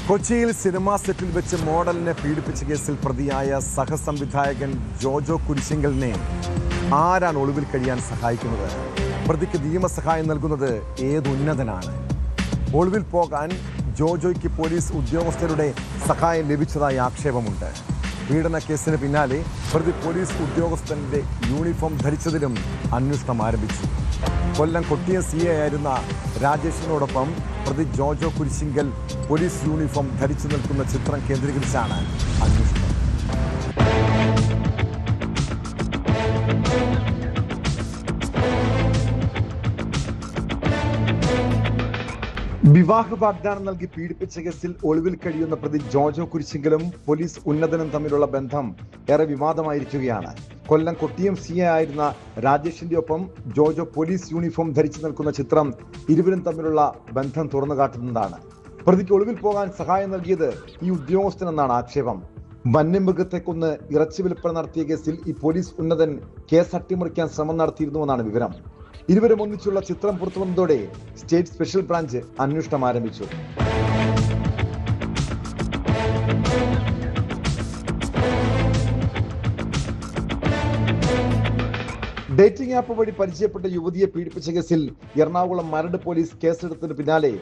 കൊച്ചിയിൽ സിനിമാ സെറ്റിൽ വെച്ച് മോഡലിനെ പീഡിപ്പിച്ച കേസിൽ പ്രതിയായ സഹസംവിധായകൻ ജോജോ കുരിശിങ്കലിനെ ആരാണ് ഒളിവിൽ കഴിയാൻ സഹായിക്കുന്നത്? പ്രതിക്ക് നിയമസഹായം നൽകുന്നത് ഏതുന്നതനാണ്? ഒളിവിൽ പോകാൻ ജോജോയ്ക്ക് പോലീസ് ഉദ്യോഗസ്ഥരുടെ സഹായം ലഭിച്ചതായി ആക്ഷേപമുണ്ട്. പീഡന കേസിന് പിന്നാലെ പ്രതി പോലീസ് ഉദ്യോഗസ്ഥന്റെ യൂണിഫോം ധരിച്ചതിലും അന്വേഷണം ആരംഭിച്ചു. കൊല്ലം കൊട്ടിയം CA ആയിരുന്ന രാജേഷിനോടൊപ്പം പ്രതി ജോജോ കുരിശിങ്കൽ പോലീസ് യൂണിഫോം ധരിച്ചു നിൽക്കുന്ന ചിത്രം കേന്ദ്രീകരിച്ചാണ് അന്വേഷണം. വിവാഹ വാഗ്ദാനം നൽകി പീഡിപ്പിച്ച കേസിൽ ഒളിവിൽ കഴിയുന്ന പ്രതി ജോജോ കുരിശിങ്കലും പോലീസ് ഉന്നതനും തമ്മിലുള്ള ബന്ധം ഏറെ വിവാദമായിരിക്കുകയാണ്. കൊല്ലം കൊട്ടിയം CA ആയിരുന്ന രാജേഷിന്റെ ഒപ്പം ജോജോ പോലീസ് യൂണിഫോം ധരിച്ചു നിൽക്കുന്ന ചിത്രം ഇരുവരും തമ്മിലുള്ള ബന്ധം തുറന്നു കാട്ടുന്നതാണ്. പ്രതിക്ക് ഒളിവിൽ പോകാൻ സഹായം നൽകിയത് ഈ ഉദ്യോഗസ്ഥനെന്നാണ് ആക്ഷേപം. വന്യമൃഗത്തെ കൊന്ന് ഇറച്ചി വിൽപ്പന നടത്തിയ കേസിൽ ഈ പോലീസ് ഉന്നതൻ കേസ് അട്ടിമറിക്കാൻ ശ്രമം നടത്തിയിരുന്നുവെന്നാണ് വിവരം. ഇരുവരും ഒന്നിച്ചുള്ള ചിത്രം പുറത്തുവന്നതോടെ സ്റ്റേറ്റ് സ്പെഷ്യൽ ബ്രാഞ്ച് അന്വേഷണം ആരംഭിച്ചു. ഡേറ്റിംഗ് ആപ്പ് വഴി പരിചയപ്പെട്ട യുവതിയെ പീഡിപ്പിച്ച കേസിൽ എറണാകുളം മരട് പോലീസ് കേസെടുത്തതിന് പിന്നാലെ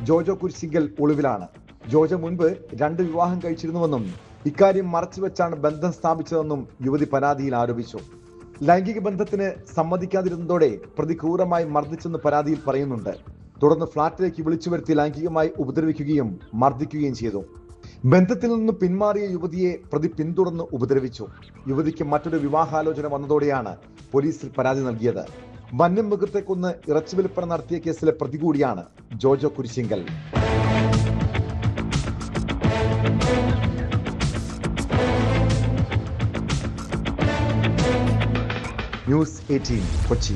ജോജോ കുരിശിങ്കൽ ഒളിവിലാണ്. ജോജോ മുൻപ് 2 വിവാഹം കഴിച്ചിരുന്നുവെന്നും ഇക്കാര്യം മറച്ചുവെച്ചാണ് ബന്ധം സ്ഥാപിച്ചതെന്നും യുവതി പരാതിയിൽ ആരോപിച്ചു. ലൈംഗിക ബന്ധത്തിന് സമ്മതിക്കാതിരുന്നതോടെ പ്രതി ക്രൂരമായി മർദ്ദിച്ചെന്ന് പരാതിയിൽ പറയുന്നുണ്ട്. തുടർന്ന് ഫ്ളാറ്റിലേക്ക് വിളിച്ചു വരുത്തി ലൈംഗികമായി ഉപദ്രവിക്കുകയും മർദ്ദിക്കുകയും ചെയ്തു. ബന്ധത്തിൽ നിന്ന് പിന്മാറിയ യുവതിയെ പ്രതി പിന്തുടർന്ന് ഉപദ്രവിച്ചു. യുവതിക്ക് മറ്റൊരു വിവാഹാലോചന വന്നതോടെയാണ് പോലീസിൽ പരാതി നൽകിയത്. വന്യമൃഗത്തെ കൊന്ന് ഇറച്ചി വിൽപ്പന നടത്തിയ കേസിലെ പ്രതി കൂടിയാണ് ജോജോ കുരിശിങ്കൽ. ന്യൂസ് 18 കൊച്ചി.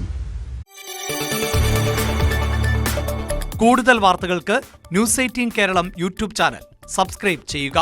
കൂടുതൽ വാർത്തകൾക്ക് news 18 Keralam YouTube channel subscribe ചെയ്യുക.